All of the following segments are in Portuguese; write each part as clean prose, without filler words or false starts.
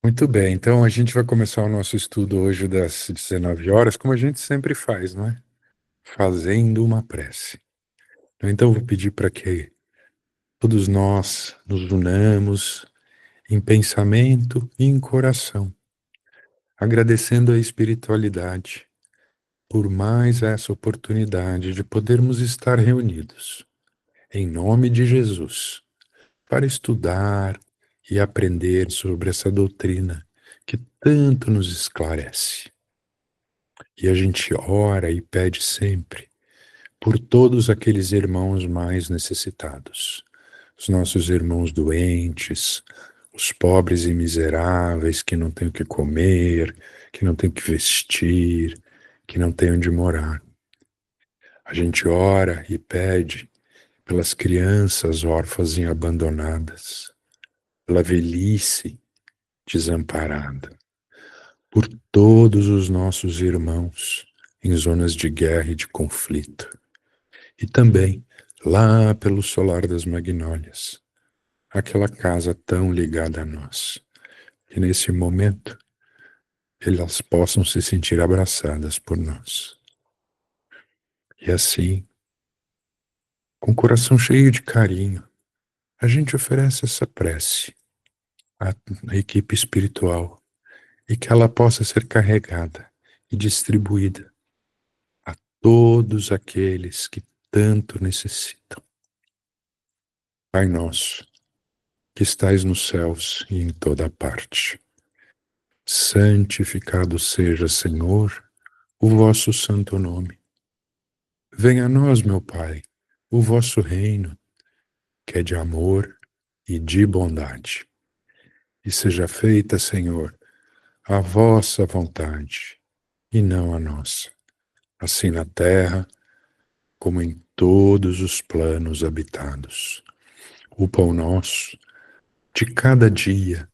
Muito bem, então a gente vai começar o nosso estudo hoje das 19 horas, como a gente sempre faz, não é? Fazendo uma prece. Então eu vou pedir para que todos nós nos unamos em pensamento e em coração, agradecendo a espiritualidade por mais essa oportunidade de podermos estar reunidos, em nome de Jesus, para estudar e aprender sobre essa doutrina que tanto nos esclarece. E a gente ora e pede sempre por todos aqueles irmãos mais necessitados, os nossos irmãos doentes, os pobres e miseráveis que não têm o que comer, que não têm o que vestir, que não têm onde morar. A gente ora e pede pelas crianças órfãs e abandonadas, pela velhice desamparada, por todos os nossos irmãos em zonas de guerra e de conflito. E também lá pelo solar das Magnólias, aquela casa tão ligada a nós, que nesse momento elas possam se sentir abraçadas por nós. E assim, com o coração cheio de carinho, a gente oferece essa prece à equipe espiritual e que ela possa ser carregada e distribuída a todos aqueles que tanto necessitam. Pai nosso, que estais nos céus e em toda parte, santificado seja, Senhor, o vosso santo nome. Venha a nós, meu Pai, o vosso reino, que é de amor e de bondade. E seja feita, Senhor, a vossa vontade, e não a nossa, assim na terra como em todos os planos habitados. O pão nosso, de cada dia,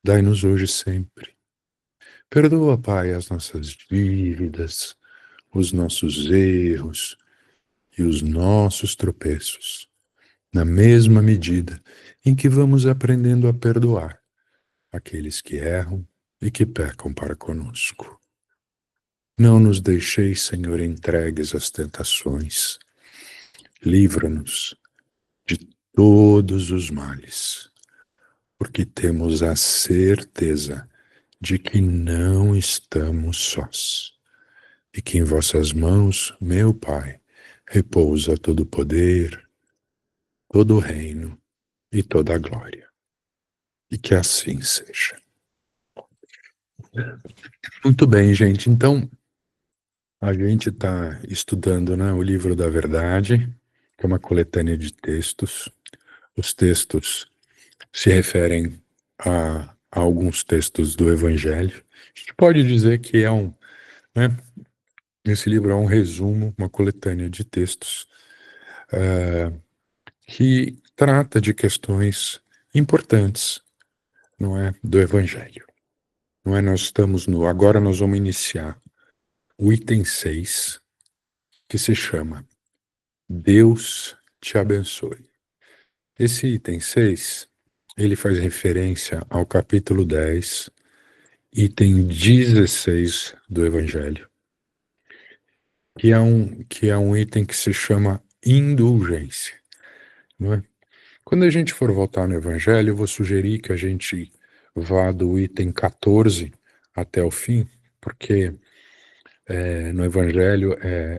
dai-nos hoje sempre. Perdoa, Pai, as nossas dívidas, os nossos erros e os nossos tropeços, na mesma medida em que vamos aprendendo a perdoar aqueles que erram e que pecam para conosco. Não nos deixeis, Senhor, entregues às tentações. Livra-nos de todos os males, porque temos a certeza de que não estamos sós, e que em vossas mãos, meu Pai, repousa todo o poder, todo o reino e toda a glória. E que assim seja. Muito bem, gente. Então, a gente está estudando, né, o Livro da Verdade, que é uma coletânea de textos. Os textos se referem a alguns textos do Evangelho. A gente pode dizer que né, esse livro é um resumo, uma coletânea de textos que trata de questões importantes, não é, do Evangelho. Não é? Agora nós vamos iniciar o item 6, que se chama Deus te abençoe. Esse item 6, ele faz referência ao capítulo 10, item 16 do Evangelho, que é um item que se chama indulgência, não é? Quando a gente for voltar no Evangelho, eu vou sugerir que a gente vá do item 14 até o fim, porque no Evangelho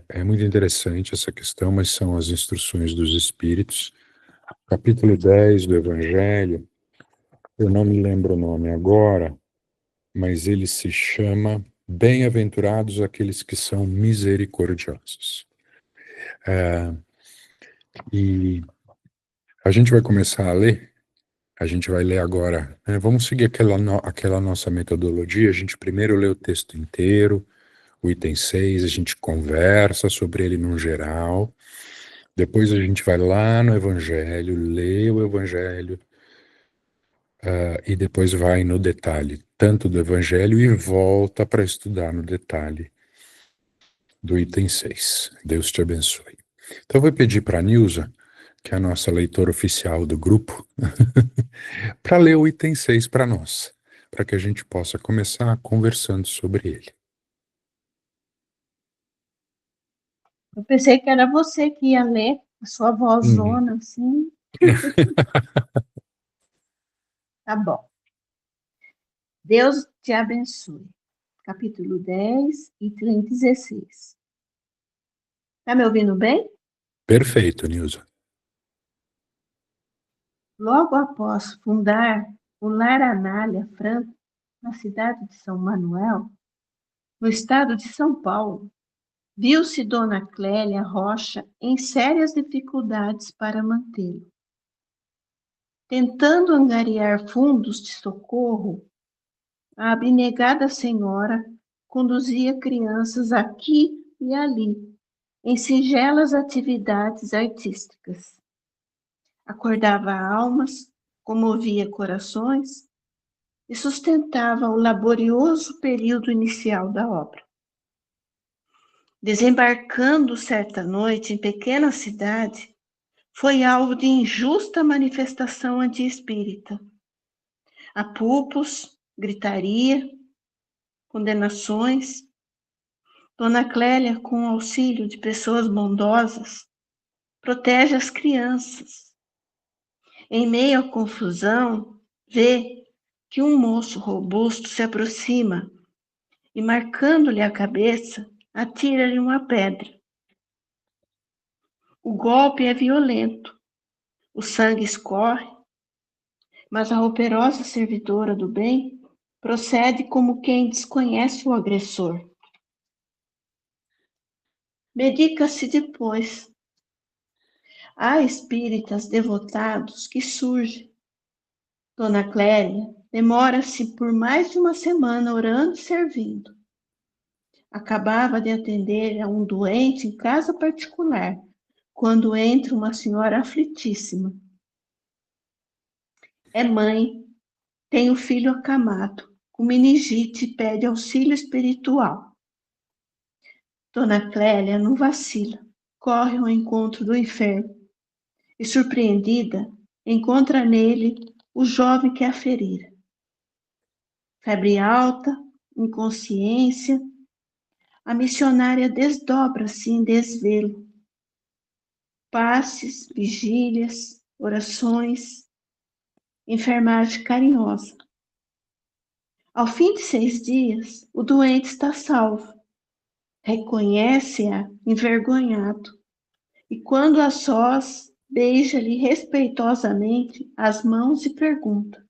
é muito interessante essa questão, mas são as instruções dos Espíritos. Capítulo 10 do Evangelho, eu não me lembro o nome agora, mas ele se chama Bem-aventurados aqueles que são misericordiosos. E a gente vai começar a ler, a gente vai ler agora, né? Vamos seguir aquela nossa metodologia, a gente primeiro lê o texto inteiro, o item 6, a gente conversa sobre ele no geral, depois a gente vai lá no Evangelho, lê o Evangelho, e depois vai no detalhe, tanto do Evangelho, e volta para estudar no detalhe do item 6. Deus te abençoe. Então eu vou pedir para a Nilza, que é a nossa leitora oficial do grupo, para ler o item 6 para nós. para que a gente possa começar conversando sobre ele. Eu pensei que era você que ia ler, a sua Hum. vozona, assim. Tá bom. Deus te abençoe. Capítulo 10, item 16. Tá me ouvindo bem? Perfeito, Nilza. Logo após fundar o Lar Anália Franco, na cidade de São Manuel, no estado de São Paulo, viu-se Dona Clélia Rocha em sérias dificuldades para mantê-lo. Tentando angariar fundos de socorro, a abnegada senhora conduzia crianças aqui e ali, em singelas atividades artísticas. Acordava almas, comovia corações e sustentava o laborioso período inicial da obra. Desembarcando certa noite em pequena cidade, foi alvo de injusta manifestação anti-espírita. Apupos, gritaria, condenações. Dona Clélia, com o auxílio de pessoas bondosas, protege as crianças. Em meio à confusão, vê que um moço robusto se aproxima e, marcando-lhe a cabeça, atira-lhe uma pedra. O golpe é violento, o sangue escorre, mas a operosa servidora do bem procede como quem desconhece o agressor. Medica-se depois. Há espíritas devotados que surgem. Dona Clélia demora-se por mais de uma semana orando e servindo. Acabava de atender a um doente em casa particular, quando entra uma senhora aflitíssima. É mãe, tem o filho acamado, com meningite e pede auxílio espiritual. Dona Clélia não vacila, corre ao encontro do enfermo e, surpreendida, encontra nele o jovem que a ferira. Febre alta, inconsciência, a missionária desdobra-se em desvelo. Passes, vigílias, orações, enfermagem carinhosa. Ao fim de 6 dias, o doente está salvo. Reconhece-a envergonhado e, quando a sós, beija-lhe respeitosamente as mãos e pergunta: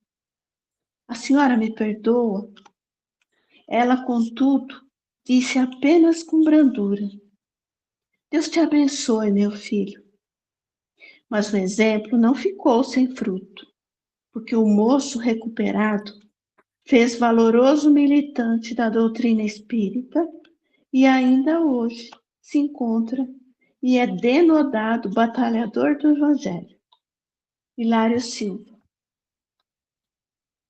a senhora me perdoa? Ela, contudo, disse apenas com brandura: Deus te abençoe, meu filho. Mas o exemplo não ficou sem fruto, porque o moço recuperado fez valoroso militante da doutrina espírita e ainda hoje se encontra e é denodado batalhador do Evangelho. Hilário Silva.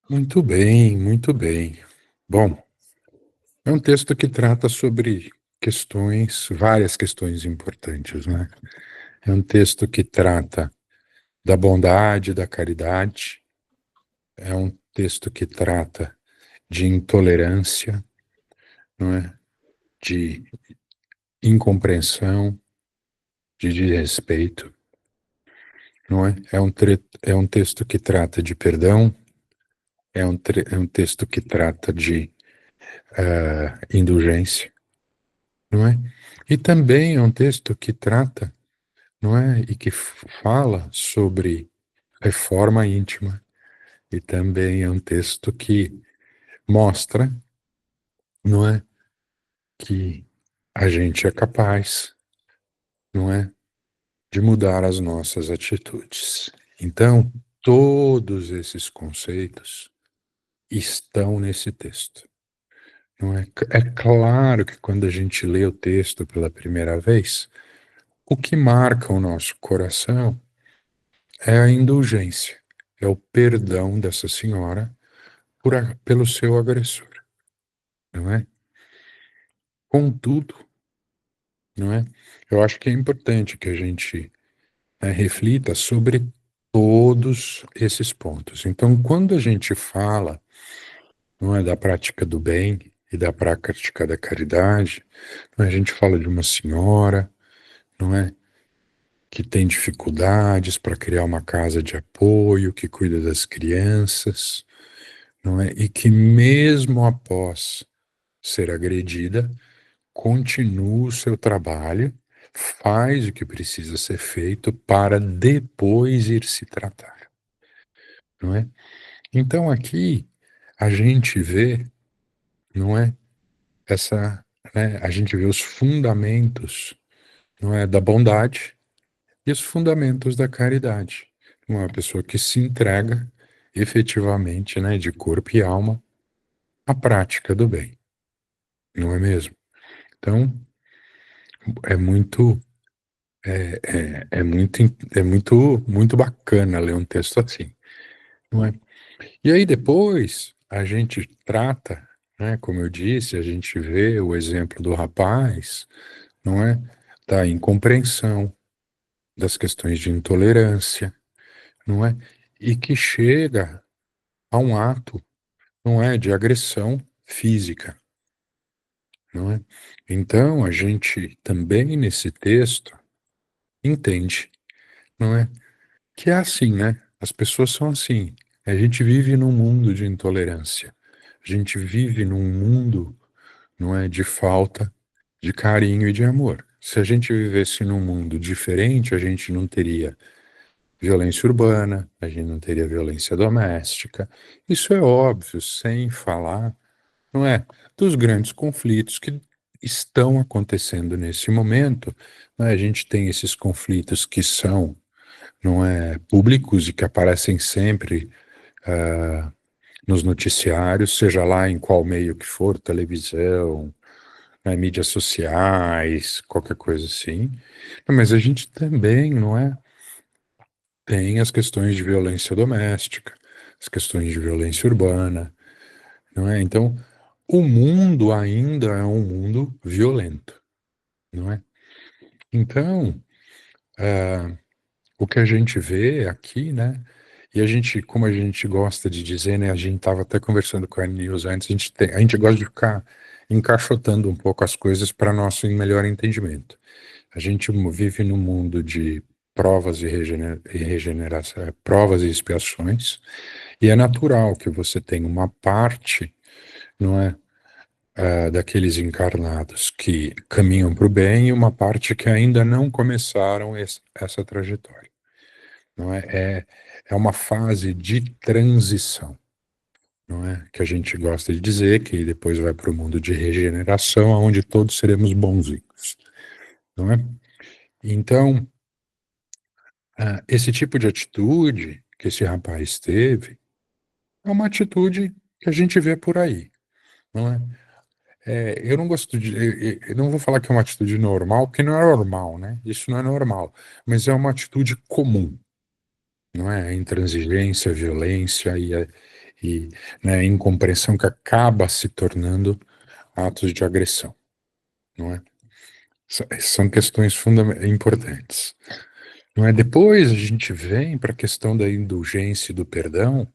Muito bem, muito bem. Bom, é um texto que trata sobre questões, várias questões importantes, né? É um texto que trata da bondade, da caridade, é um texto que trata de intolerância, não é? De incompreensão, de desrespeito, não é? É um texto que trata de perdão, é um texto que trata de indulgência, não é? E também é um texto que trata, não é? E que fala sobre reforma íntima. E também é um texto que mostra, não é? Que a gente é capaz, não é? De mudar as nossas atitudes. Então, todos esses conceitos estão nesse texto. Não é? É claro que quando a gente lê o texto pela primeira vez, o que marca o nosso coração é a indulgência, é o perdão dessa senhora pelo seu agressor, não é? Contudo, não é? Eu acho que é importante que a gente reflita sobre todos esses pontos. Então, quando a gente fala não é, da prática do bem e da prática da caridade. A gente fala de uma senhora, não é, que tem dificuldades para criar uma casa de apoio, que cuida das crianças, não é, e que mesmo após ser agredida, continua o seu trabalho, faz o que precisa ser feito para depois ir se tratar, não é? Então aqui a gente vê, não é, essa, né, a gente vê os fundamentos, não é, da bondade e os fundamentos da caridade. Uma pessoa que se entrega efetivamente, né, de corpo e alma à prática do bem, não é mesmo? Então, é muito muito bacana ler um texto assim, não é? E aí depois a gente trata, né, como eu disse, a gente vê o exemplo do rapaz, não é? Da incompreensão, das questões de intolerância, não é? E que chega a um ato, não é, de agressão física, não é? Então a gente também nesse texto entende, não é? Que é assim, né? As pessoas são assim. A gente vive num mundo de intolerância. A gente vive num mundo, não é, de falta de carinho e de amor. Se a gente vivesse num mundo diferente, a gente não teria violência urbana, a gente não teria violência doméstica. Isso é óbvio, sem falar, não é, dos grandes conflitos que estão acontecendo nesse momento. Né? A gente tem esses conflitos que são, não é, públicos e que aparecem sempre nos noticiários, seja lá em qual meio que for, televisão, né, mídias sociais, qualquer coisa assim. Mas a gente também, não é, tem as questões de violência doméstica, as questões de violência urbana, não é? Então, o mundo ainda é um mundo violento, não é? Então, o que a gente vê aqui, né? E a gente, como a gente gosta de dizer, né? A gente estava até conversando com a News antes, a gente gosta de ficar encaixotando um pouco as coisas para nosso melhor entendimento. A gente vive num mundo de provas e regeneração, provas e expiações, e é natural que você tenha uma parte, não é, daqueles encarnados que caminham para o bem e uma parte que ainda não começaram essa trajetória. Não é? É uma fase de transição, não é? Que a gente gosta de dizer que depois vai para o mundo de regeneração, onde todos seremos bonzinhos, não é? Então, esse tipo de atitude que esse rapaz teve é uma atitude que a gente vê por aí, não é? Eu não gosto de, eu não vou falar que é uma atitude normal, porque não é normal, né? Isso não é normal, mas é uma atitude comum, não é? A intransigência, a violência e, né, a incompreensão que acaba se tornando atos de agressão, não é? São questões importantes. Não é? Depois a gente vem para a questão da indulgência e do perdão,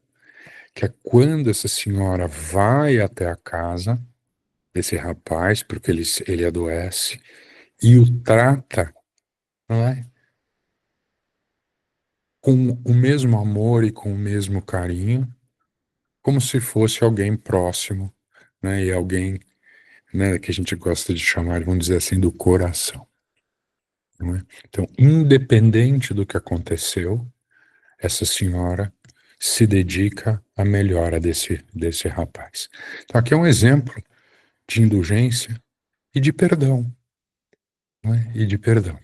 que é quando essa senhora vai até a casa desse rapaz, porque ele adoece, e o trata, não é? Com o mesmo amor e com o mesmo carinho, como se fosse alguém próximo, né? E alguém, né, que a gente gosta de chamar, vamos dizer assim, do coração, não é? Então, independente do que aconteceu, essa senhora se dedica à melhora desse rapaz. Então, aqui é um exemplo de indulgência e de perdão, não é? E de perdão,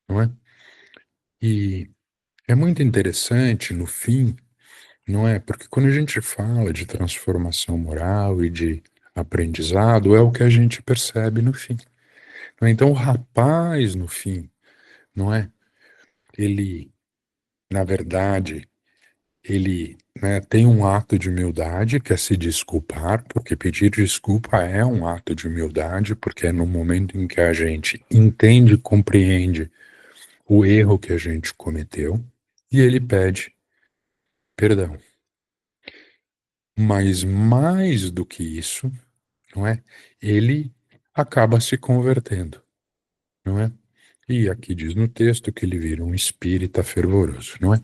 não é? E é muito interessante, no fim, não é? Porque quando a gente fala de transformação moral e de aprendizado, é o que a gente percebe no fim. Não é? Então, o rapaz, no fim, não é? Ele, na verdade, ele, né, tem um ato de humildade, que é se desculpar, porque pedir desculpa é um ato de humildade, porque é no momento em que a gente entende e compreende o erro que a gente cometeu, e ele pede perdão. Mas mais do que isso, não é? Ele acaba se convertendo, não é? E aqui diz no texto que ele vira um espírita fervoroso, não é?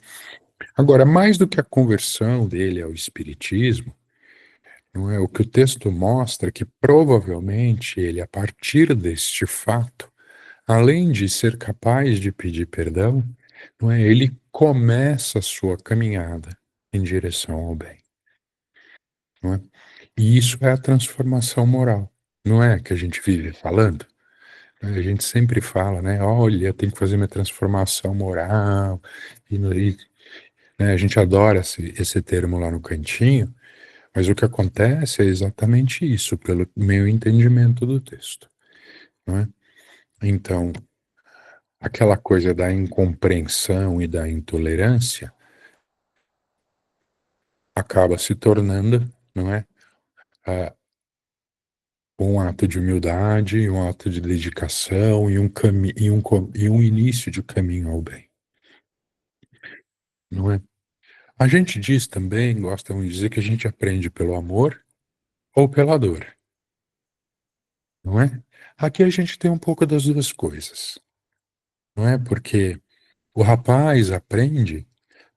Agora, mais do que a conversão dele ao espiritismo, não é? O que o texto mostra é que provavelmente ele, a partir deste fato, além de ser capaz de pedir perdão, não é? Ele começa a sua caminhada em direção ao bem, não é? E isso é a transformação moral, não é que a gente vive falando? A gente sempre fala, né? Olha, eu tenho que fazer minha transformação moral. Né, a gente adora esse termo lá no cantinho, mas o que acontece é exatamente isso, pelo meu entendimento do texto, não é? Então, aquela coisa da incompreensão e da intolerância acaba se tornando, não é? Ah, um ato de humildade, um ato de dedicação e um início de caminho ao bem, não é? A gente diz também, gostam de dizer que a gente aprende pelo amor ou pela dor, não é? Aqui a gente tem um pouco das duas coisas, não é? Porque o rapaz aprende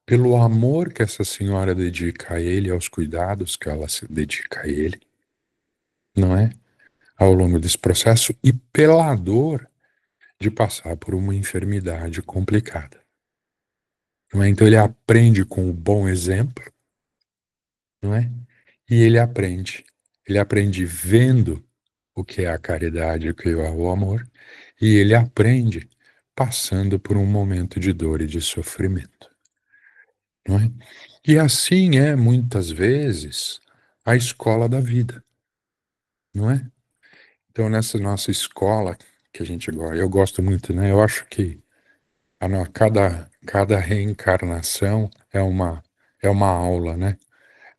pelo amor que essa senhora dedica a ele, aos cuidados que ela se dedica a ele, não é? Ao longo desse processo e pela dor de passar por uma enfermidade complicada, não é? Então ele aprende com o bom exemplo, não é? E ele aprende vendo o que é a caridade, o que é o amor, e ele aprende passando por um momento de dor e de sofrimento, não é? E assim é, muitas vezes, a escola da vida, não é? Então, nessa nossa escola, que a gente gosta, eu gosto muito, né? Eu acho que cada reencarnação é uma aula, né?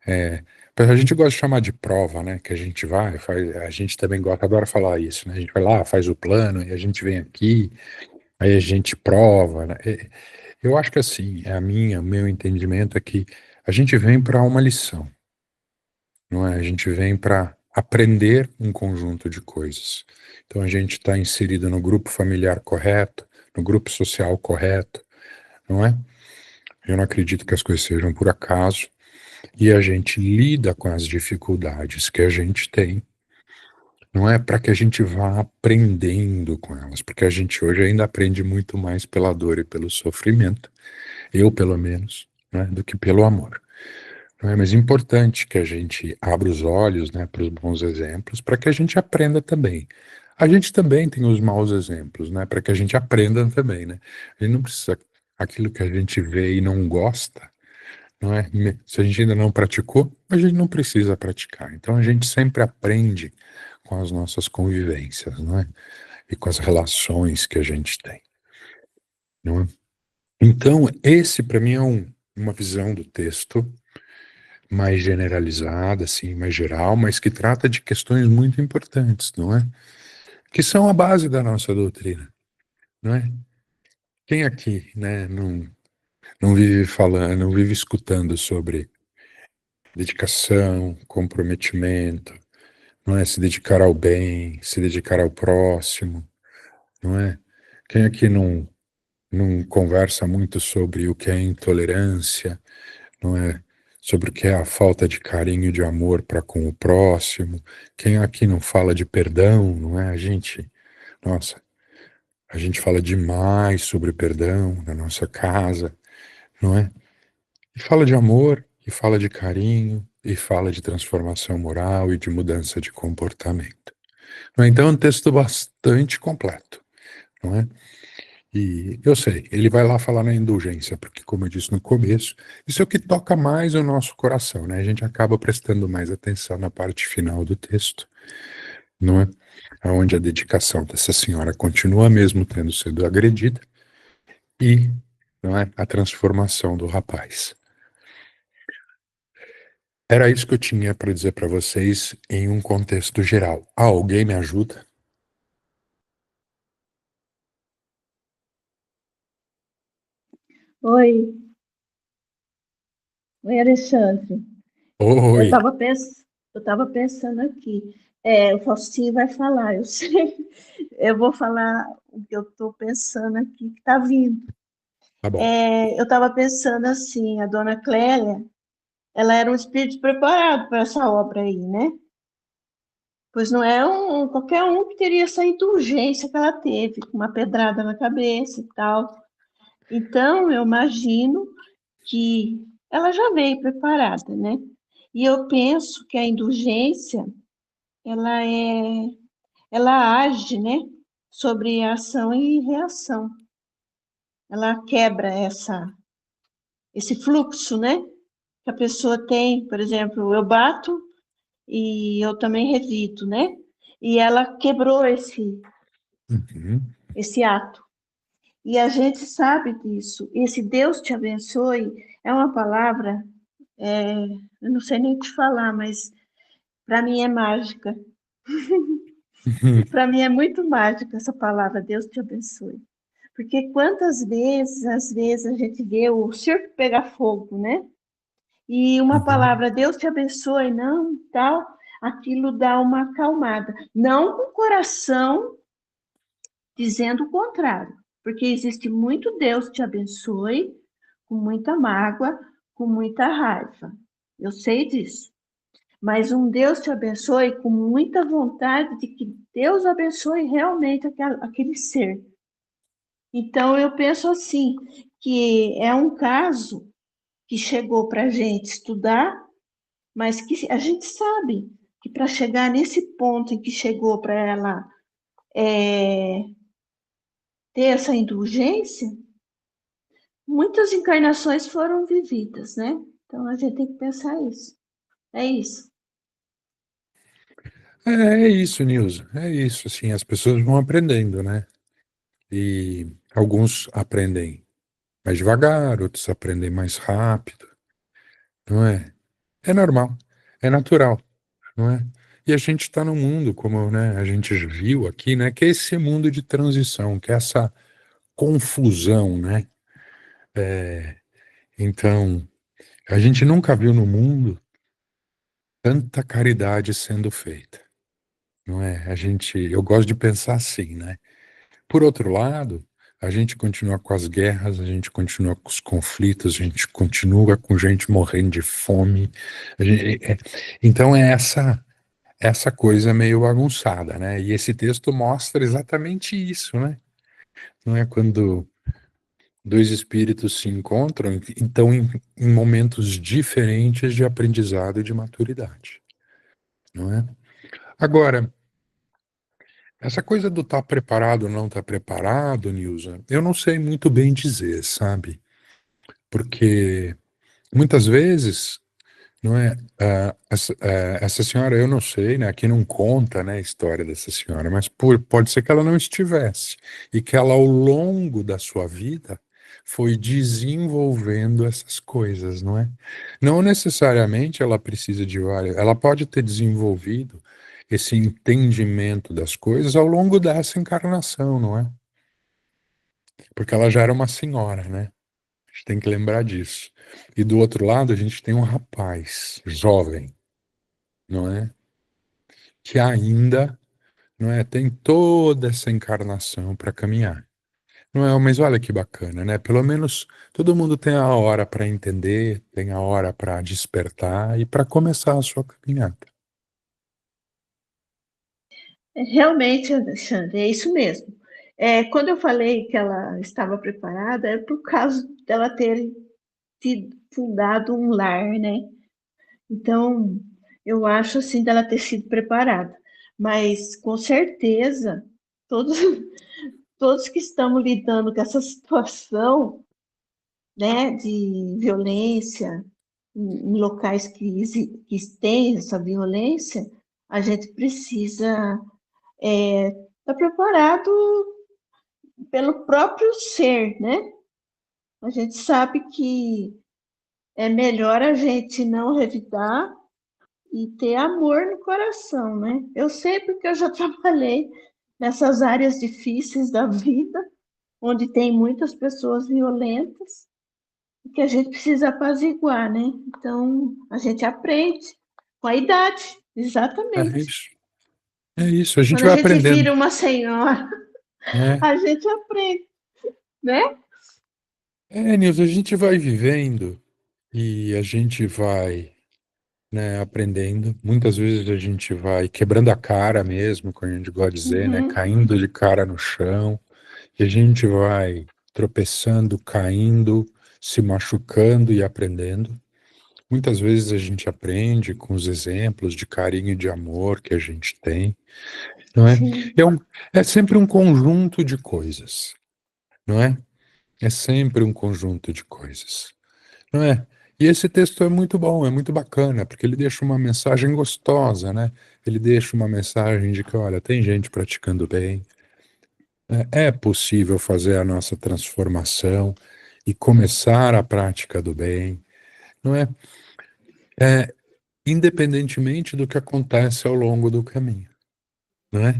É, a gente gosta de chamar de prova, né? Que a gente vai, faz, a gente também gosta, adora falar isso, né? A gente vai lá, faz o plano e a gente vem aqui, aí a gente prova, né? Eu acho que assim, o meu entendimento é que a gente vem para uma lição, não é? A gente vem para aprender um conjunto de coisas. Então a gente está inserido no grupo familiar correto, no grupo social correto, não é? Eu não acredito que as coisas sejam por acaso. E a gente lida com as dificuldades que a gente tem, não é para que a gente vá aprendendo com elas, porque a gente hoje ainda aprende muito mais pela dor e pelo sofrimento, eu pelo menos, né, do que pelo amor. Não é? Mas é importante que a gente abra os olhos, né, para os bons exemplos, para que a gente aprenda também. A gente também tem os maus exemplos, né, para que a gente aprenda também, né? A gente não precisa aquilo que a gente vê e não gosta, não é? Se a gente ainda não praticou, a gente não precisa praticar. Então a gente sempre aprende com as nossas convivências, não é? E com as relações que a gente tem, não é? Então, esse para mim é uma visão do texto mais generalizada, assim, mais geral, mas que trata de questões muito importantes, não é? Que são a base da nossa doutrina, não é? Quem aqui, né, não vive falando, não vive escutando sobre dedicação, comprometimento, não é? Se dedicar ao bem, se dedicar ao próximo, não é? Quem aqui não conversa muito sobre o que é intolerância, não é? Sobre o que é a falta de carinho e de amor para com o próximo. Quem aqui não fala de perdão, não é? Nossa, a gente fala demais sobre perdão na nossa casa, não é? E fala de amor, e fala de carinho, e fala de transformação moral e de mudança de comportamento. Não é? Então é um texto bastante completo, não é? E eu sei, ele vai lá falar na indulgência, porque, como eu disse no começo, isso é o que toca mais o nosso coração, né? A gente acaba prestando mais atenção na parte final do texto, não é? Onde a dedicação dessa senhora continua mesmo tendo sido agredida e, não é, a transformação do rapaz. Era isso que eu tinha para dizer para vocês em um contexto geral. Ah, alguém me ajuda? Oi, oi, Alexandre. Eu Oi, estava pensando aqui. O Faustinho vai falar, eu sei. Eu vou falar o que eu estou pensando aqui, que está vindo. tá bom. Eu estava pensando assim, a dona Clélia, ela era um espírito preparado para essa obra aí, né? Pois não é qualquer um que teria essa indulgência que ela teve, com uma pedrada na cabeça e tal. Então, eu imagino que ela já veio preparada, né? E eu penso que a indulgência, ela ela age, né? Sobre ação e reação. Ela quebra esse fluxo, né? Que a pessoa tem, por exemplo, eu bato e eu também revido, né? E ela quebrou Uhum, esse ato. E a gente sabe disso. Esse Deus te abençoe é uma palavra, eu não sei nem te falar, mas para mim é mágica. uhum, Para mim é muito mágica essa palavra, Deus te abençoe. Porque quantas vezes, às vezes, a gente vê o circo pegar fogo, né? E uma uhum, palavra, Deus te abençoe, não, tal, aquilo dá uma acalmada. Não com o coração dizendo o contrário, porque existe muito Deus te abençoe, com muita mágoa, com muita raiva. Eu sei disso. Mas um Deus te abençoe com muita vontade de que Deus abençoe realmente aquele ser. Então, eu penso assim, que é um caso que chegou para a gente estudar, mas que a gente sabe que para chegar nesse ponto em que chegou para ela ter essa indulgência, muitas encarnações foram vividas, né? Então, a gente tem que pensar isso. É isso. é isso, Nilson. É isso, assim, as pessoas vão aprendendo, né? E alguns aprendem mais devagar, outros aprendem mais rápido, não é? É normal, é natural, não é? E a gente está no mundo, como, né, a gente viu aqui, né, que é esse mundo de transição, que é essa confusão, né? Então, a gente nunca viu no mundo tanta caridade sendo feita, não é? Eu gosto de pensar assim, né? Por outro lado, a gente continua com as guerras, a gente continua com os conflitos, a gente continua com gente morrendo de fome. Então é essa coisa meio bagunçada, né? E esse texto mostra exatamente isso, né? Não é quando dois espíritos se encontram, então em momentos diferentes de aprendizado e de maturidade, não é? Agora, essa coisa do estar preparado ou não estar preparado, Nilza, eu não sei muito bem dizer, sabe? Porque muitas vezes, não é? Essa senhora, eu não sei, né? Aqui não conta, né, a história dessa senhora, mas pode ser que ela não estivesse e que ela, ao longo da sua vida, foi desenvolvendo essas coisas, não é? Não necessariamente ela precisa de várias, ela pode ter desenvolvido esse entendimento das coisas ao longo dessa encarnação, não é? Porque ela já era uma senhora, né? A gente tem que lembrar disso. E do outro lado, a gente tem um rapaz jovem, não é? Que ainda, não é, tem toda essa encarnação para caminhar. Não é? Mas olha que bacana, né? Pelo menos todo mundo tem a hora para entender, tem a hora para despertar e para começar a sua caminhada. Realmente, Alexandre, é isso mesmo. Quando eu falei que ela estava preparada, é por causa dela ter fundado um lar, né? Então, eu acho assim dela ter sido preparada. Mas, com certeza, todos, todos que estamos lidando com essa situação, né, de violência, em locais que têm essa violência, a gente precisa estar preparado pelo próprio ser, né? A gente sabe que é melhor a gente não revidar e ter amor no coração, né? Eu sei porque eu já trabalhei nessas áreas difíceis da vida, onde tem muitas pessoas violentas, que a gente precisa apaziguar, né? Então, a gente aprende com a idade, É exatamente. isso. É isso, a gente Quando a vai gente vira aprendendo, uma senhora, né? a gente aprende, né? Nilson, a gente vai vivendo e a gente vai, né, aprendendo. Muitas vezes a gente vai quebrando a cara mesmo, como a gente gosta de dizer, né? Uhum, Caindo de cara no chão. E a gente vai tropeçando, caindo, se machucando e aprendendo. Muitas vezes a gente aprende com os exemplos de carinho e de amor que a gente tem, não é? sim, É, é sempre um conjunto de coisas, não é? É sempre um conjunto de coisas, não é? E esse texto é muito bom, é muito bacana, porque ele deixa uma mensagem gostosa, né? Ele deixa uma mensagem de que, olha, tem gente praticando bem, é possível fazer a nossa transformação e começar a prática do bem, não é? Independentemente do que acontece ao longo do caminho, não é?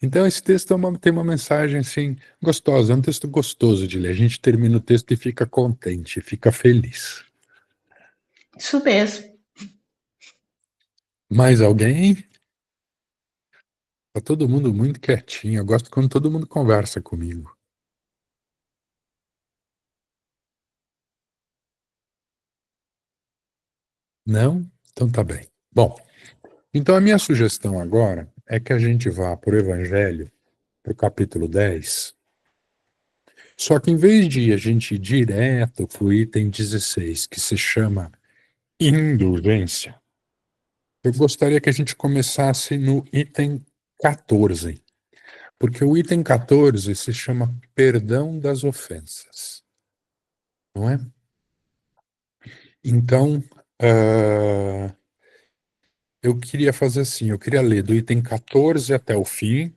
Então esse texto tem uma mensagem assim gostosa, é um texto gostoso de ler. A gente termina o texto e fica contente, fica feliz. isso mesmo. Mais alguém? Tá todo mundo muito quietinho. Eu gosto quando todo mundo conversa comigo. Não? Então tá bem. Bom, então a minha sugestão agora é que a gente vá para o Evangelho, para o capítulo 10. Só que em vez de a gente ir direto para o item 16, que se chama indulgência, eu gostaria que a gente começasse no item 14, porque o item 14 se chama perdão das ofensas, não é? Então, eu queria fazer assim, eu queria ler do item 14 até o fim.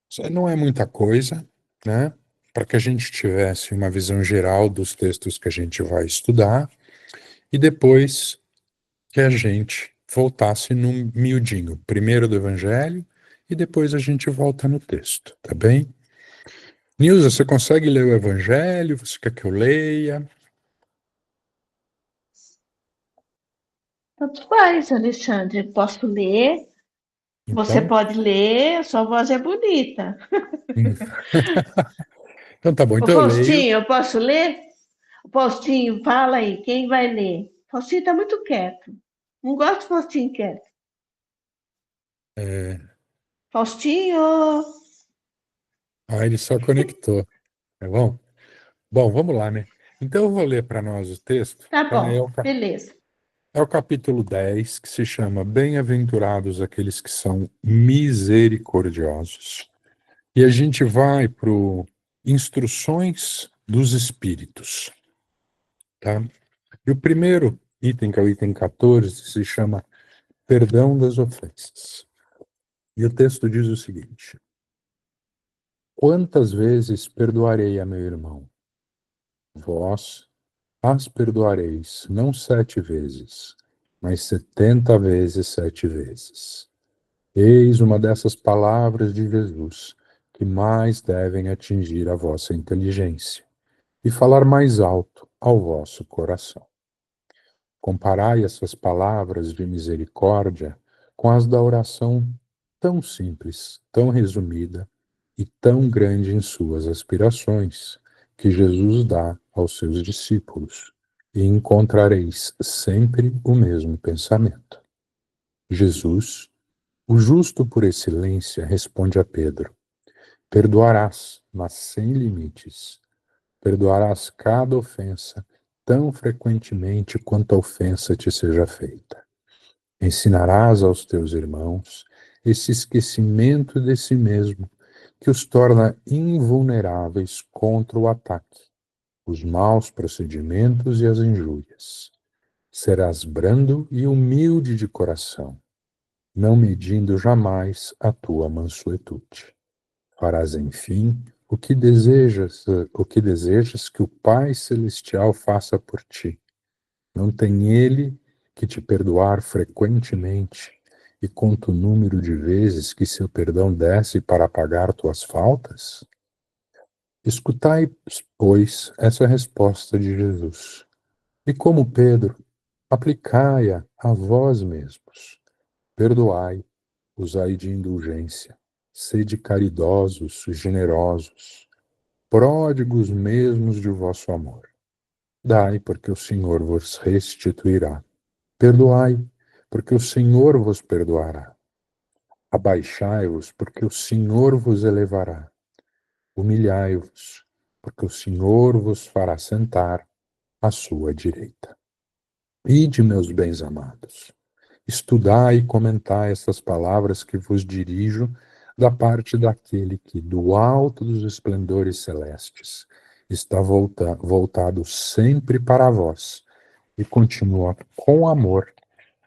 Isso não é muita coisa, né? Para que a gente tivesse uma visão geral dos textos que a gente vai estudar, e depois que a gente voltasse no miudinho, primeiro do Evangelho e depois a gente volta no texto, tá bem? Nilza, você consegue ler o Evangelho? Você quer que eu leia? Tanto faz, Alexandre. Posso ler, você Então, pode ler, sua voz é bonita. hum, então tá bom, Ô, então eu leio. Faustinho, eu posso ler? Faustinho, fala aí, quem vai ler? Faustinho está muito quieto. Não gosto de Faustinho quieto. É, Faustinho! ele só conectou, tá bom? Bom, vamos lá, né? Então eu vou ler para nós o texto, Tá tá? bom, beleza. É o capítulo 10 que se chama Bem-aventurados aqueles que são misericordiosos. E a gente vai para Instruções dos Espíritos, tá? E o primeiro item, que é o item 14, se chama Perdão das Ofensas. E o texto diz o seguinte: Quantas vezes perdoarei a meu irmão? Vós as perdoareis, não 7 vezes, mas 70 vezes 7 vezes. Eis uma dessas palavras de Jesus que mais devem atingir a vossa inteligência e falar mais alto ao vosso coração. Comparai essas palavras de misericórdia com as da oração tão simples, tão resumida e tão grande em suas aspirações que Jesus dá aos seus discípulos, e encontrareis sempre o mesmo pensamento. Jesus, o justo por excelência, responde a Pedro: Perdoarás, mas sem limites. Perdoarás cada ofensa tão frequentemente quanto a ofensa te seja feita. Ensinarás aos teus irmãos esse esquecimento de si mesmo, que os torna invulneráveis contra o ataque, os maus procedimentos e as injúrias. Serás brando e humilde de coração, não medindo jamais a tua mansuetude. Farás, enfim, o que desejas que o Pai Celestial faça por ti. Não tem ele que te perdoar frequentemente e conta o número de vezes que seu perdão desce para pagar tuas faltas? Escutai, pois, essa resposta de Jesus, e como Pedro, aplicai-a a vós mesmos. Perdoai, usai de indulgência, sede caridosos, generosos, pródigos mesmos de vosso amor. Dai, porque o Senhor vos restituirá. Perdoai, porque o Senhor vos perdoará. Abaixai-vos, porque o Senhor vos elevará. Humilhai-vos, porque o Senhor vos fará sentar à sua direita. Ide, meus bens amados, estudai e comentai estas palavras que vos dirijo da parte daquele que, do alto dos esplendores celestes, está voltado sempre para vós e continua com amor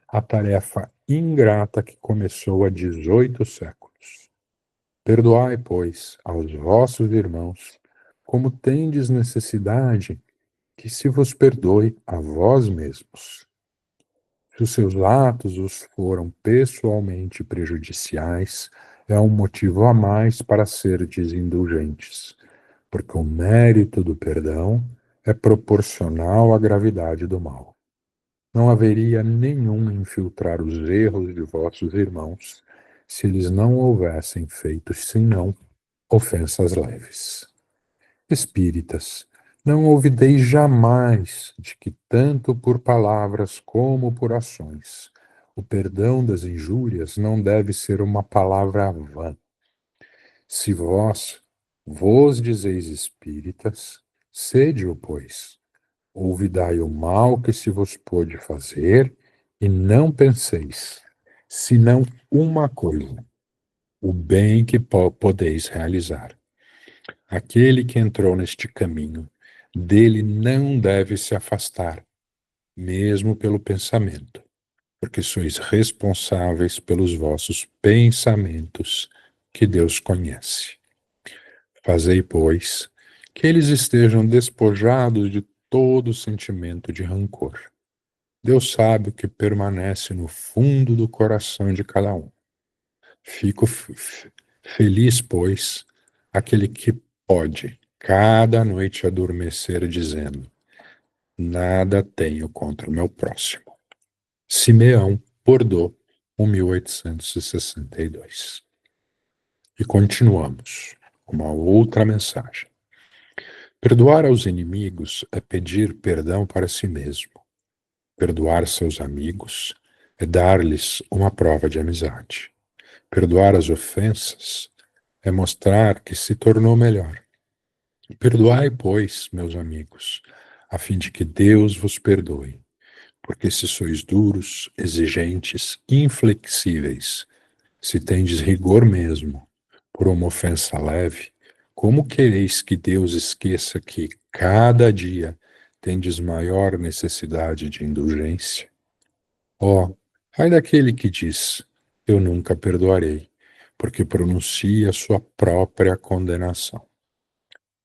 a tarefa ingrata que começou há 18 séculos. Perdoai, pois, aos vossos irmãos, como tendes necessidade que se vos perdoe a vós mesmos. Se os seus atos os foram pessoalmente prejudiciais, é um motivo a mais para serdes indulgentes, porque o mérito do perdão é proporcional à gravidade do mal. Não haveria nenhum infiltrar os erros de vossos irmãos, se eles não houvessem feito senão ofensas leves. Espíritas, não ouvideis jamais de que, tanto por palavras como por ações, o perdão das injúrias não deve ser uma palavra vã. Se vos dizeis espíritas, sede-o, pois. Ouvidai o mal que se vos pôde fazer, e não penseis, senão uma coisa, o bem que podeis realizar. Aquele que entrou neste caminho, dele não deve se afastar, mesmo pelo pensamento, porque sois responsáveis pelos vossos pensamentos, que Deus conhece. Fazei, pois, que eles estejam despojados de todo sentimento de rancor. Deus sabe o que permanece no fundo do coração de cada um. Fico feliz, pois, aquele que pode cada noite adormecer dizendo: nada tenho contra o meu próximo. Simeão Bordeaux, 1862. E continuamos com uma outra mensagem. Perdoar aos inimigos é pedir perdão para si mesmo. Perdoar seus amigos é dar-lhes uma prova de amizade. Perdoar as ofensas é mostrar que se tornou melhor. Perdoai, pois, meus amigos, a fim de que Deus vos perdoe, porque se sois duros, exigentes, inflexíveis, se tendes rigor mesmo, por uma ofensa leve, como quereis que Deus esqueça que, cada dia, tendes maior necessidade de indulgência? Ó, ai daquele que diz: eu nunca perdoarei, porque pronuncia sua própria condenação.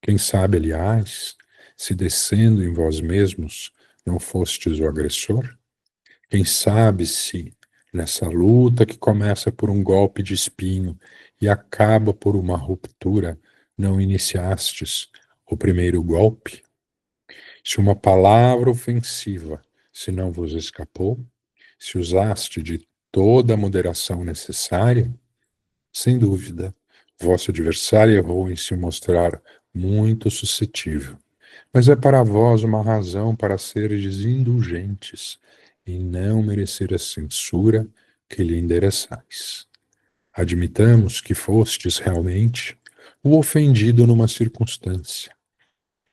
Quem sabe, aliás, se descendo em vós mesmos não fostes o agressor? Quem sabe se, nessa luta que começa por um golpe de espinho e acaba por uma ruptura, não iniciastes o primeiro golpe? Se uma palavra ofensiva se não vos escapou, se usaste de toda a moderação necessária, sem dúvida, vosso adversário errou em se mostrar muito suscetível. Mas é para vós uma razão para seres indulgentes e não merecer a censura que lhe endereçais. Admitamos que fostes realmente o ofendido numa circunstância.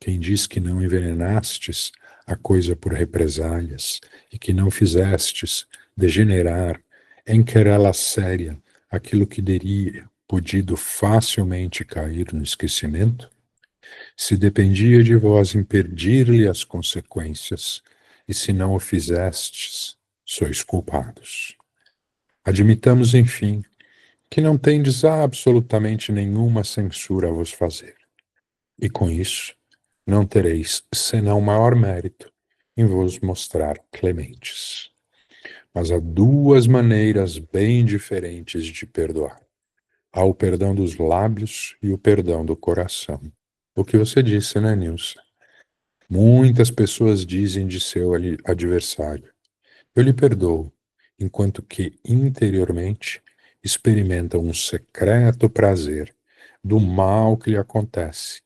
Quem diz que não envenenastes a coisa por represálias e que não fizestes degenerar em querela séria aquilo que teria podido facilmente cair no esquecimento? Se dependia de vós impedir-lhe as consequências, e se não o fizestes, sois culpados. Admitamos, enfim, que não tendes absolutamente nenhuma censura a vos fazer, e com isso não tereis senão maior mérito em vos mostrar clementes. Mas há duas maneiras bem diferentes de perdoar. Há o perdão dos lábios e o perdão do coração. O que você disse, né, Nilson? Muitas pessoas dizem de seu adversário: eu lhe perdoo, enquanto que interiormente experimentam um secreto prazer do mal que lhe acontece,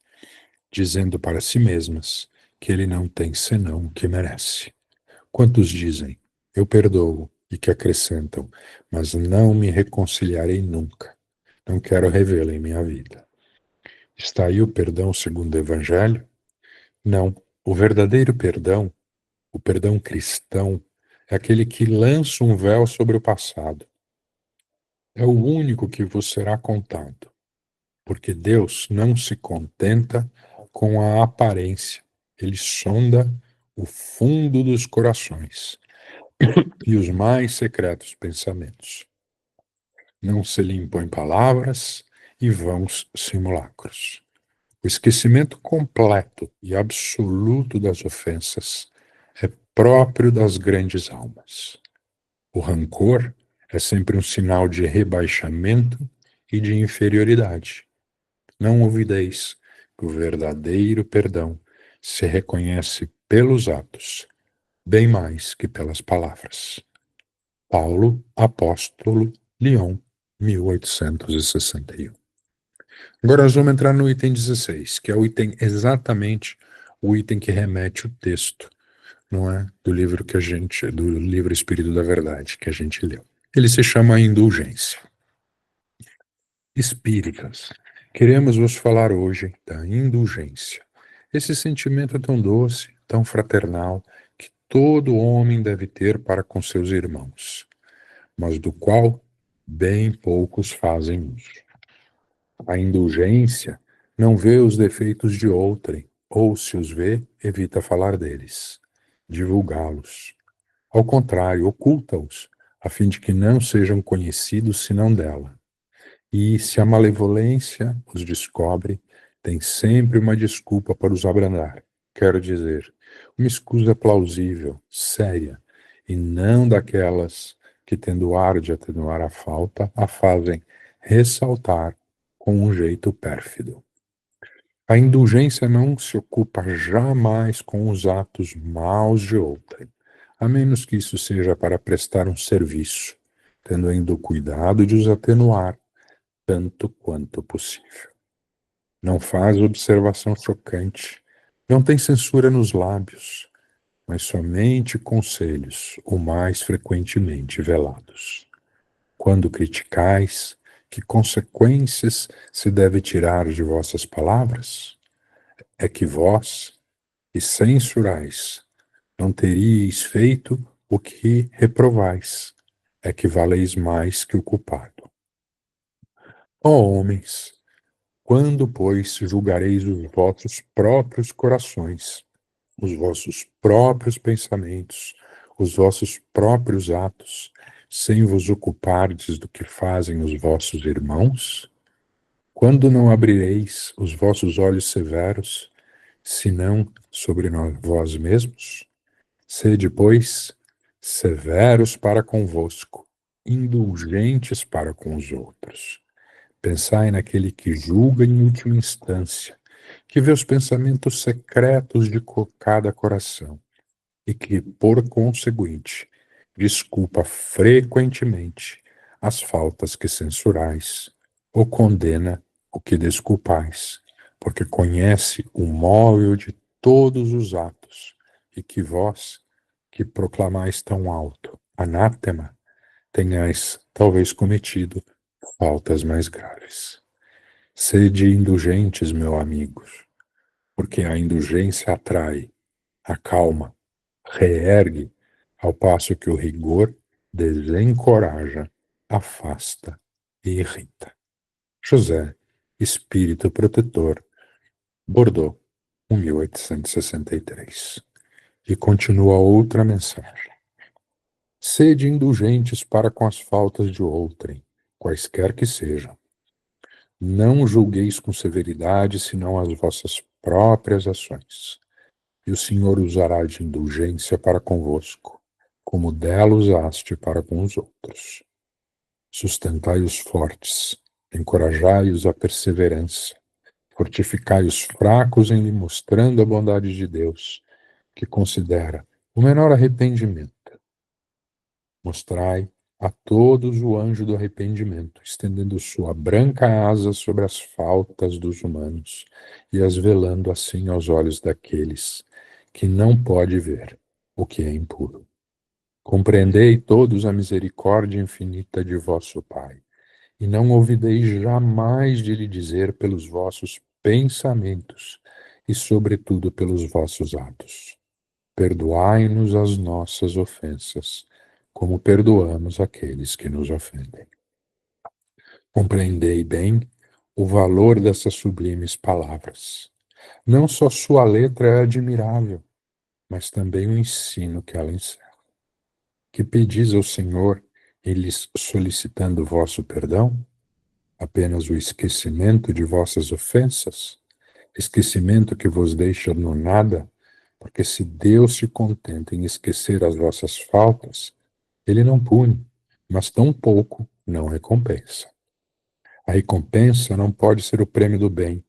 dizendo para si mesmas que ele não tem senão o que merece. Quantos dizem: eu perdoo, e que acrescentam: mas não me reconciliarei nunca. Não quero revê-lo em minha vida. Está aí o perdão segundo o Evangelho? Não. O verdadeiro perdão, o perdão cristão, é aquele que lança um véu sobre o passado. É o único que vos será contado, porque Deus não se contenta com a aparência. Ele sonda o fundo dos corações e os mais secretos pensamentos. Não se lhe impõem palavras e vãos simulacros. O esquecimento completo e absoluto das ofensas é próprio das grandes almas. O rancor é sempre um sinal de rebaixamento e de inferioridade. Não ouvideis que o verdadeiro perdão se reconhece pelos atos, bem mais que pelas palavras. Paulo, apóstolo, Lyon, 1861. Agora nós vamos entrar no item 16, que é o item exatamente o item que remete o texto, não é? Do livro Espírito da Verdade, que a gente leu. Ele se chama indulgência. Espíritas, queremos vos falar hoje da indulgência. Esse sentimento tão doce, tão fraternal, que todo homem deve ter para com seus irmãos, mas do qual bem poucos fazem uso. A indulgência não vê os defeitos de outrem, ou se os vê, evita falar deles, divulgá-los. Ao contrário, oculta-os, a fim de que não sejam conhecidos senão dela. E se a malevolência os descobre, tem sempre uma desculpa para os abrandar. Quero dizer, uma escusa plausível, séria, e não daquelas que, tendo ar de atenuar a falta, a fazem ressaltar com um jeito pérfido. A indulgência não se ocupa jamais com os atos maus de outrem, a menos que isso seja para prestar um serviço, tendo ainda o cuidado de os atenuar tanto quanto possível. Não faz observação chocante, não tem censura nos lábios, mas somente conselhos, o mais frequentemente velados. Quando criticais, que consequências se deve tirar de vossas palavras? É que vós, que censurais, não teríeis feito o que reprovais, é que valeis mais que o culpado. Ó homens, quando, pois, julgareis os vossos próprios corações, os vossos próprios pensamentos, os vossos próprios atos, sem vos ocupardes do que fazem os vossos irmãos? Quando não abrireis os vossos olhos severos, senão sobre vós mesmos? Sede, pois, severos para convosco, indulgentes para com os outros. Pensai naquele que julga em última instância, que vê os pensamentos secretos de cada coração e que, por conseguinte, desculpa frequentemente as faltas que censurais, ou condena o que desculpais, porque conhece o móvel de todos os atos, e que vós, que proclamais tão alto, anátema, tenhais talvez cometido faltas mais graves. Sede indulgentes, meus amigos, porque a indulgência atrai, acalma, reergue, ao passo que o rigor desencoraja, afasta e irrita. José, Espírito Protetor, Bordeaux, 1863. E continua outra mensagem. Sede indulgentes para com as faltas de outrem, quaisquer que sejam. Não julgueis com severidade, senão as vossas próprias ações. E o Senhor usará de indulgência para convosco, como dela usaste para com os outros. Sustentai os fortes, encorajai-os à perseverança, Fortificai os fracos em lhe mostrando a bondade de Deus, que considera o menor arrependimento. Mostrai a todos o anjo do arrependimento, estendendo sua branca asa sobre as faltas dos humanos e as velando assim aos olhos daqueles que não pode ver o que é impuro. Compreendei todos a misericórdia infinita de vosso Pai, e não ouvideis jamais de lhe dizer pelos vossos pensamentos e, sobretudo, pelos vossos atos. Perdoai-nos as nossas ofensas, como perdoamos aqueles que nos ofendem. Compreendei bem o valor dessas sublimes palavras. Não só sua letra é admirável, mas também o ensino que ela encerra. Que pedis ao Senhor, eles solicitando vosso perdão? Apenas o esquecimento de vossas ofensas? Esquecimento que vos deixa no nada? Porque se Deus se contenta em esquecer as vossas faltas, Ele não pune, mas tampouco não recompensa. A recompensa não pode ser o prêmio do bem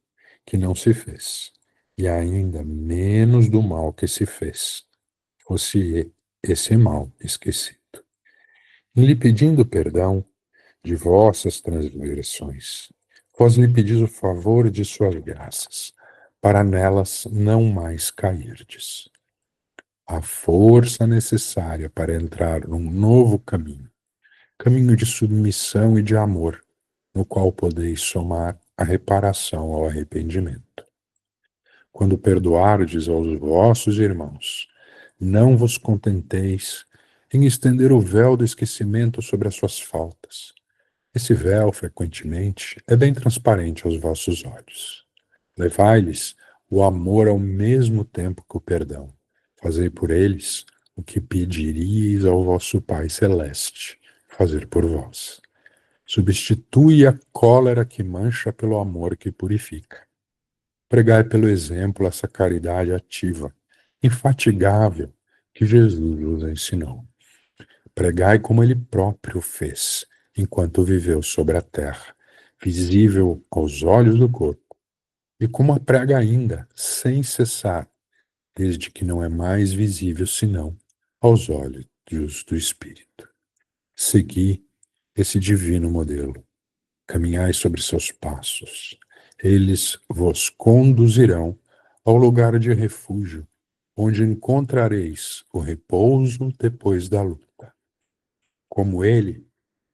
que não se fez, e ainda menos do mal que se fez, fosse esse mal esquecido. Em lhe pedindo perdão de vossas transgressões, vós lhe pedis o favor de suas graças, para nelas não mais cairdes. A força necessária para entrar num novo caminho, caminho de submissão e de amor, no qual podeis somar a reparação ao arrependimento. Quando perdoardes aos vossos irmãos, não vos contenteis em estender o véu do esquecimento sobre as suas faltas. Esse véu, frequentemente, é bem transparente aos vossos olhos. Levai-lhes o amor ao mesmo tempo que o perdão. Fazei por eles o que pediríeis ao vosso Pai Celeste fazer por vós. Substitui a cólera que mancha pelo amor que purifica. Pregai pelo exemplo essa caridade ativa, infatigável, que Jesus vos ensinou. Pregai como ele próprio fez, enquanto viveu sobre a terra, visível aos olhos do corpo, e como a prega ainda, sem cessar, desde que não é mais visível senão aos olhos do Espírito. Segui esse divino modelo, caminhai sobre seus passos, eles vos conduzirão ao lugar de refúgio, onde encontrareis o repouso depois da luta. Como ele,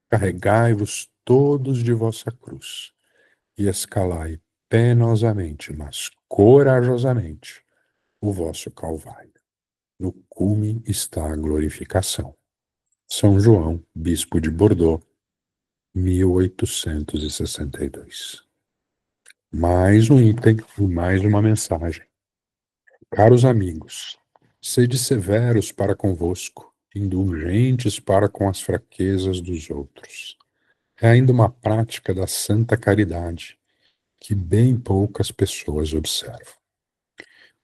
carregai-vos todos de vossa cruz e escalai penosamente, mas corajosamente, o vosso Calvário. No cume está a glorificação. São João, bispo de Bordeaux, 1862. Mais um item e mais uma mensagem. Caros amigos, sede severos para convosco, indulgentes para com as fraquezas dos outros. É ainda uma prática da santa caridade que bem poucas pessoas observam.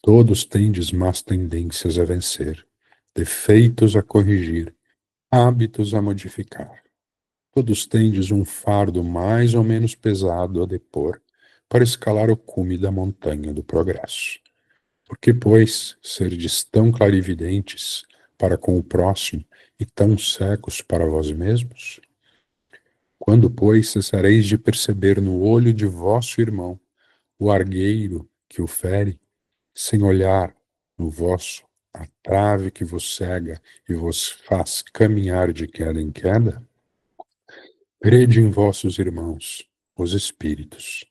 Todos tendes más tendências a vencer, defeitos a corrigir, hábitos a modificar. Todos tendes um fardo mais ou menos pesado a depor para escalar o cume da montanha do progresso. Por que, pois, serdes tão clarividentes para com o próximo e tão cegos para vós mesmos? Quando, pois, cessareis de perceber no olho de vosso irmão o argueiro que o fere, sem olhar no vosso a trave que vos cega e vos faz caminhar de queda em queda? Crede em vossos irmãos, os espíritos.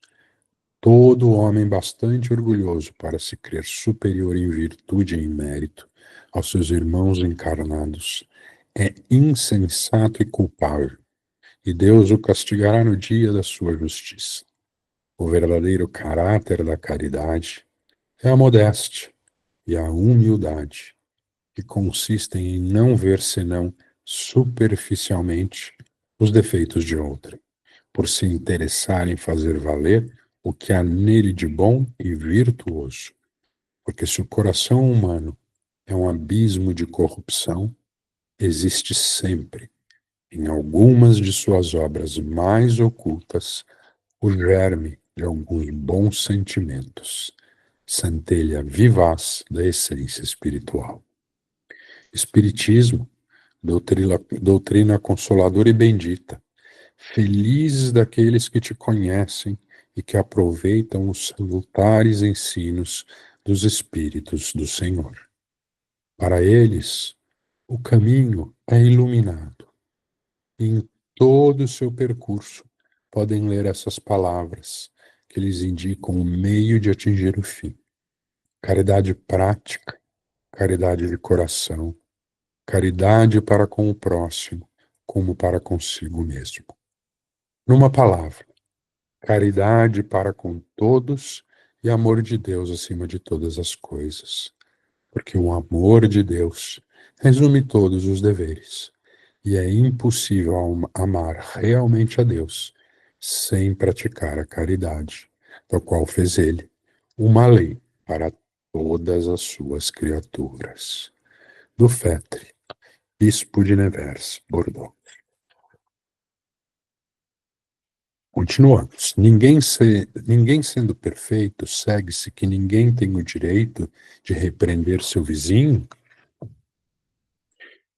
Todo homem bastante orgulhoso para se crer superior em virtude e em mérito aos seus irmãos encarnados é insensato e culpável, e Deus o castigará no dia da sua justiça. O verdadeiro caráter da caridade é a modéstia e a humildade, que consistem em não ver senão superficialmente os defeitos de outrem, por se interessar em fazer valer o que há nele de bom e virtuoso. Porque se o coração humano é um abismo de corrupção, existe sempre, em algumas de suas obras mais ocultas, o germe de alguns bons sentimentos, centelha vivaz da essência espiritual. Espiritismo, doutrina consoladora e bendita. Felizes daqueles que te conhecem e que aproveitam os salutares ensinos dos Espíritos do Senhor. Para eles, o caminho é iluminado. E em todo o seu percurso, podem ler essas palavras que lhes indicam o meio de atingir o fim. Caridade prática, caridade de coração, caridade para com o próximo, como para consigo mesmo. Numa palavra, caridade para com todos e amor de Deus acima de todas as coisas. Porque o amor de Deus resume todos os deveres. E é impossível amar realmente a Deus sem praticar a caridade, da qual fez ele uma lei para todas as suas criaturas. Do Fetre, Bispo de Nevers, Bordeaux. Continuamos. Ninguém sendo perfeito, segue-se que ninguém tem o direito de repreender seu vizinho?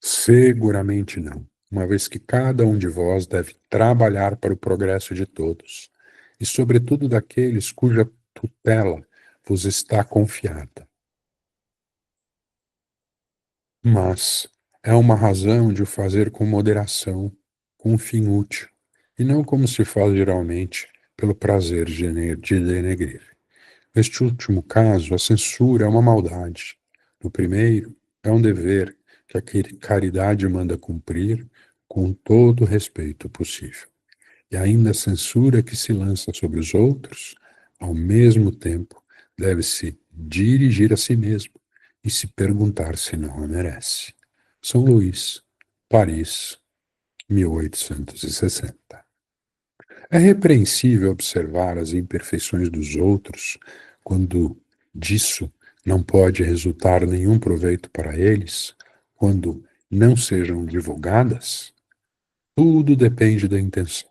Seguramente não, uma vez que cada um de vós deve trabalhar para o progresso de todos, e sobretudo daqueles cuja tutela vos está confiada. Mas é uma razão de o fazer com moderação, com um fim útil, e não como se faz geralmente, pelo prazer de denegrir. Neste último caso, a censura é uma maldade. No primeiro, é um dever que a caridade manda cumprir com todo o respeito possível. E ainda a censura que se lança sobre os outros, ao mesmo tempo, deve-se dirigir a si mesmo e se perguntar se não a merece. São Luís, Paris, 1860. É repreensível observar as imperfeições dos outros quando disso não pode resultar nenhum proveito para eles, quando não sejam divulgadas? Tudo depende da intenção.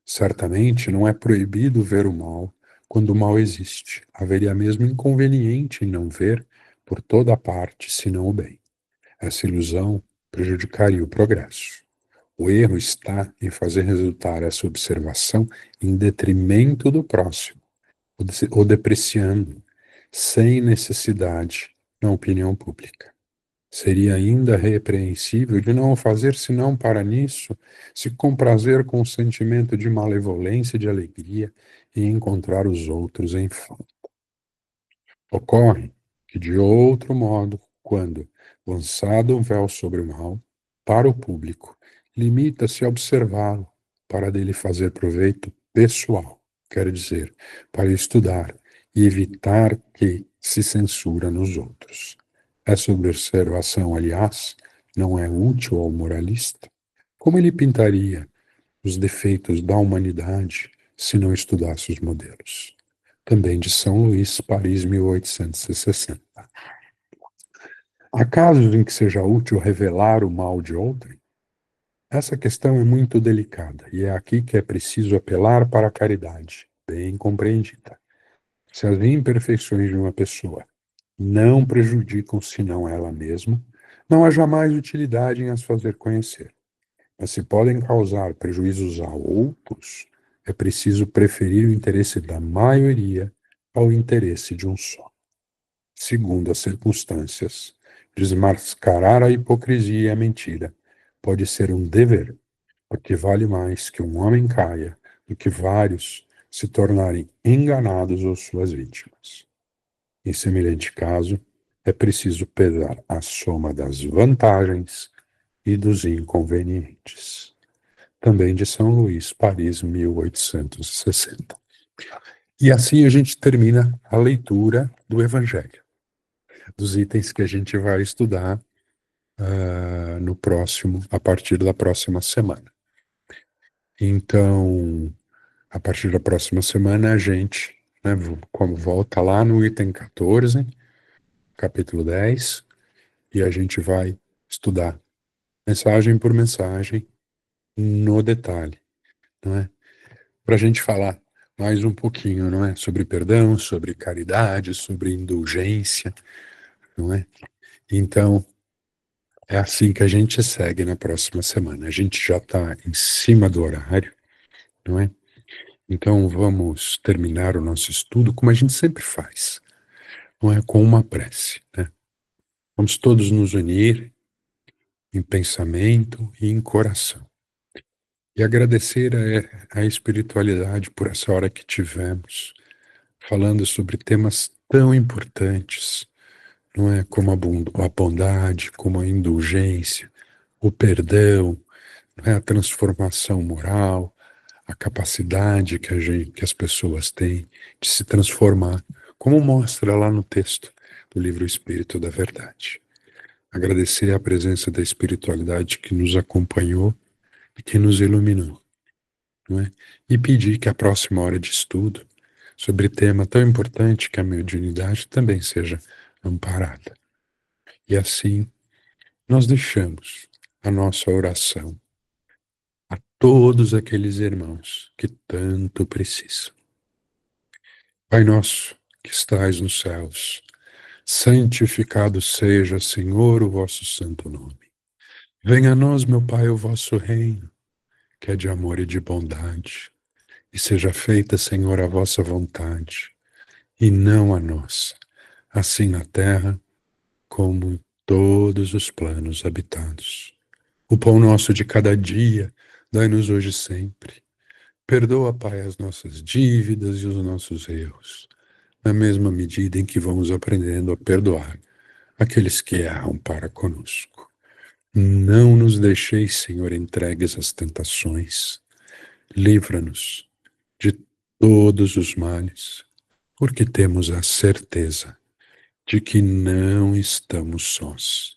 Certamente não é proibido ver o mal quando o mal existe. Haveria mesmo inconveniente em não ver por toda parte, senão o bem. Essa ilusão prejudicaria o progresso. O erro está em fazer resultar essa observação em detrimento do próximo, ou depreciando, sem necessidade, na opinião pública. Seria ainda repreensível de não o fazer senão para nisso se comprazer com o sentimento de malevolência e de alegria e encontrar os outros em falta. Ocorre que, de outro modo, quando, lançado um véu sobre o mal, para o público, limita-se a observá-lo, para dele fazer proveito pessoal, quer dizer, para estudar e evitar que se censura nos outros. Essa observação, aliás, não é útil ao moralista? Como ele pintaria os defeitos da humanidade se não estudasse os modelos? Também de São Luís, Paris, 1860. Há casos em que seja útil revelar o mal de outrem? Essa questão é muito delicada e é aqui que é preciso apelar para a caridade, bem compreendida. Se as imperfeições de uma pessoa não prejudicam senão ela mesma, não há jamais utilidade em as fazer conhecer. Mas se podem causar prejuízos a outros, é preciso preferir o interesse da maioria ao interesse de um só. Segundo as circunstâncias, desmascarar a hipocrisia e a mentira pode ser um dever, porque vale mais que um homem caia do que vários se tornarem enganados ou suas vítimas. Em semelhante caso, é preciso pesar a soma das vantagens e dos inconvenientes. Também de São Luís, Paris, 1860. E assim a gente termina a leitura do Evangelho, dos itens que a gente vai estudar no próximo, a partir da próxima semana. Então, a partir da próxima semana, a gente, né, como volta lá no item 14, capítulo 10, e a gente vai estudar mensagem por mensagem no detalhe, não é? Para a gente falar mais um pouquinho, não é? Sobre perdão, sobre caridade, sobre indulgência, não é? Então, é assim que a gente segue na próxima semana. A gente já está em cima do horário, não é? Então, vamos terminar o nosso estudo como a gente sempre faz, não é? Com uma prece, né? Vamos todos nos unir em pensamento e em coração. E agradecer a espiritualidade por essa hora que tivemos, falando sobre temas tão importantes, não é? Como a bondade, como a indulgência, o perdão, não é? A transformação moral, a capacidade que as pessoas têm de se transformar, como mostra lá no texto do livro Espírito da Verdade. Agradecer a presença da espiritualidade que nos acompanhou e que nos iluminou, não é? E pedir que a próxima hora de estudo sobre tema tão importante que a mediunidade também seja amparada. E assim nós deixamos a nossa oração a todos aqueles irmãos que tanto precisam. Pai nosso que estais nos céus, santificado seja, Senhor, o vosso santo nome. Venha a nós, meu Pai, o vosso reino, que é de amor e de bondade, e seja feita, Senhor, a vossa vontade, e não a nossa, assim na terra como em todos os planos habitados. O pão nosso de cada dia, dai-nos hoje sempre. Perdoa, Pai, as nossas dívidas e os nossos erros, na mesma medida em que vamos aprendendo a perdoar aqueles que erram para conosco. Não nos deixeis, Senhor, entregues às tentações. Livra-nos de todos os males, porque temos a certeza de que não estamos sós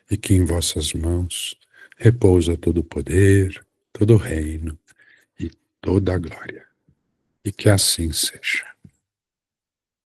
e que em vossas mãos repousa todo o poder, todo o reino e toda a glória. E que assim seja.